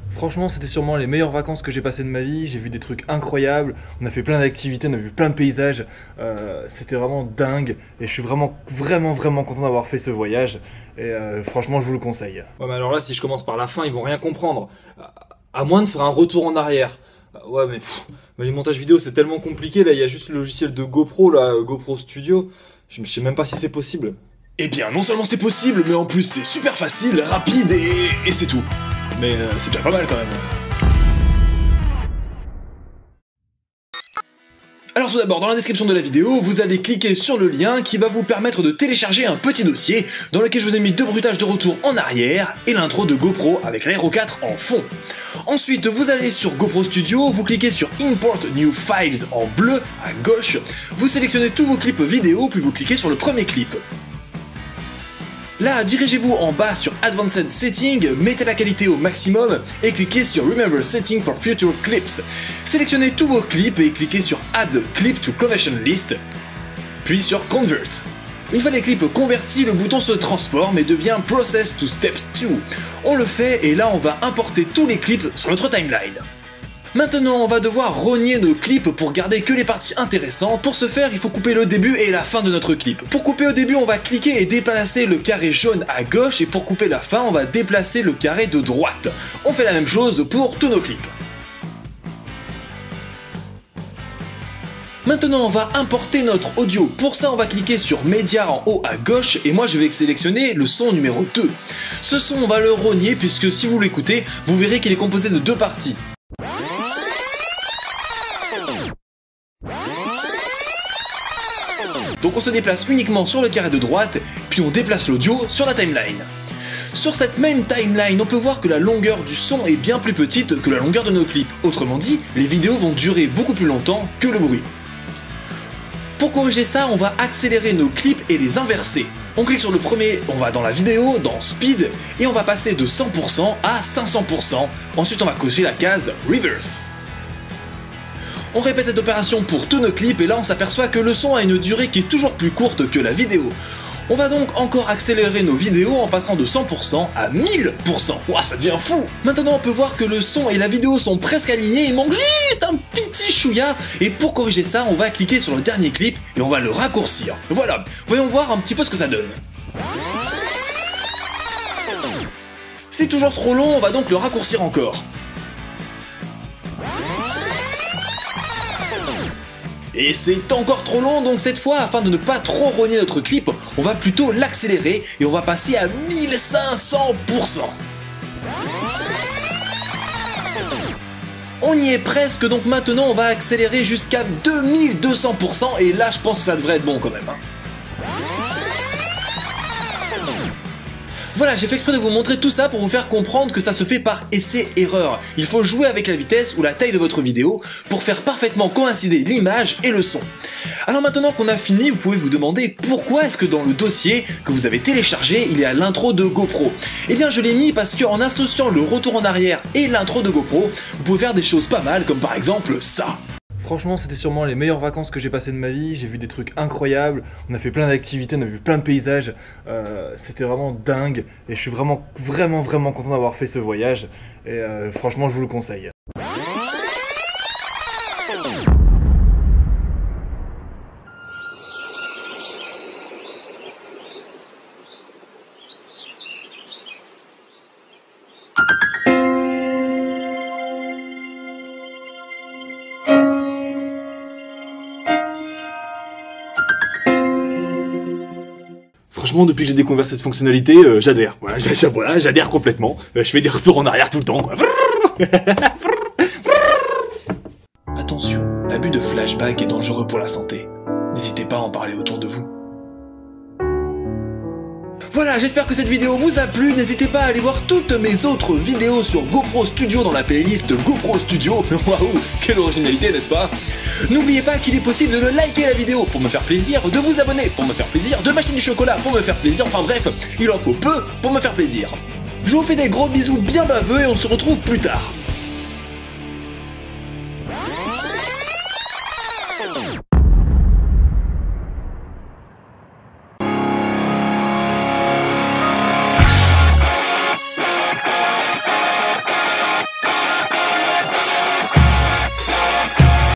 Franchement, c'était sûrement les meilleures vacances que j'ai passées de ma vie. J'ai vu des trucs incroyables, on a fait plein d'activités, on a vu plein de paysages. C'était vraiment dingue et je suis vraiment content d'avoir fait ce voyage. Et franchement, je vous le conseille. Ouais, mais alors là, si je commence par la fin, ils vont rien comprendre. À moins de faire un retour en arrière. Ouais, mais les montages vidéo, c'est tellement compliqué. Là, il y a juste le logiciel de GoPro, là, GoPro Studio. Je sais même pas si c'est possible. Eh bien, non seulement c'est possible, mais en plus c'est super facile, rapide et c'est tout. Mais c'est déjà pas mal quand même. Alors tout d'abord, dans la description de la vidéo, vous allez cliquer sur le lien qui va vous permettre de télécharger un petit dossier dans lequel je vous ai mis 2 bruitages de retour en arrière et l'intro de GoPro avec l'Aero 4 en fond. Ensuite, vous allez sur GoPro Studio, vous cliquez sur Import New Files en bleu à gauche, vous sélectionnez tous vos clips vidéo puis vous cliquez sur le premier clip. Là, dirigez-vous en bas sur Advanced Setting, mettez la qualité au maximum et cliquez sur Remember Setting for Future Clips. Sélectionnez tous vos clips et cliquez sur Add Clip to Conversion List, puis sur Convert. Une fois les clips convertis, le bouton se transforme et devient Process to Step 2. On le fait et là on va importer tous les clips sur notre timeline. Maintenant, on va devoir rogner nos clips pour garder que les parties intéressantes. Pour ce faire, il faut couper le début et la fin de notre clip. Pour couper au début, on va cliquer et déplacer le carré jaune à gauche et pour couper la fin, on va déplacer le carré de droite. On fait la même chose pour tous nos clips. Maintenant, on va importer notre audio. Pour ça, on va cliquer sur Média en haut à gauche et moi je vais sélectionner le son numéro 2. Ce son, on va le rogner puisque si vous l'écoutez, vous verrez qu'il est composé de 2 parties. Donc on se déplace uniquement sur le carré de droite, puis on déplace l'audio sur la timeline. Sur cette même timeline, on peut voir que la longueur du son est bien plus petite que la longueur de nos clips. Autrement dit, les vidéos vont durer beaucoup plus longtemps que le bruit. Pour corriger ça, on va accélérer nos clips et les inverser. On clique sur le premier, on va dans la vidéo, dans Speed, et on va passer de 100% à 500%. Ensuite, on va cocher la case Reverse. On répète cette opération pour tous nos clips et là on s'aperçoit que le son a une durée qui est toujours plus courte que la vidéo. On va donc encore accélérer nos vidéos en passant de 100% à 1000%. Ouah, ça devient fou! Maintenant on peut voir que le son et la vidéo sont presque alignés, il manque juste un petit chouïa. Et pour corriger ça, on va cliquer sur le dernier clip et on va le raccourcir. Voilà, voyons voir un petit peu ce que ça donne. C'est toujours trop long, on va donc le raccourcir encore. Et c'est encore trop long, donc cette fois, afin de ne pas trop rogner notre clip, on va plutôt l'accélérer et on va passer à 1500%. On y est presque, donc maintenant on va accélérer jusqu'à 2200% et là je pense que ça devrait être bon quand même. Voilà, j'ai fait exprès de vous montrer tout ça pour vous faire comprendre que ça se fait par essai-erreur. Il faut jouer avec la vitesse ou la taille de votre vidéo pour faire parfaitement coïncider l'image et le son. Alors maintenant qu'on a fini, vous pouvez vous demander pourquoi est-ce que dans le dossier que vous avez téléchargé, il y a l'intro de GoPro. Eh bien je l'ai mis parce qu'en associant le retour en arrière et l'intro de GoPro, vous pouvez faire des choses pas mal comme par exemple ça. Franchement, c'était sûrement les meilleures vacances que j'ai passées de ma vie. J'ai vu des trucs incroyables, on a fait plein d'activités, on a vu plein de paysages. C'était vraiment dingue et je suis vraiment content d'avoir fait ce voyage. Et franchement, je vous le conseille. Franchement, depuis que j'ai découvert cette fonctionnalité, j'adhère. Voilà, j'adhère complètement. Je fais des retours en arrière tout le temps, quoi. Attention, l'abus de flashback est dangereux pour la santé. N'hésitez pas à en parler autour de vous. Voilà, j'espère que cette vidéo vous a plu. N'hésitez pas à aller voir toutes mes autres vidéos sur GoPro Studio dans la playlist GoPro Studio. Waouh, quelle originalité, n'est-ce pas? N'oubliez pas qu'il est possible de liker la vidéo pour me faire plaisir, de vous abonner pour me faire plaisir, de m'acheter du chocolat pour me faire plaisir, enfin bref, il en faut peu pour me faire plaisir. Je vous fais des gros bisous bien baveux et on se retrouve plus tard.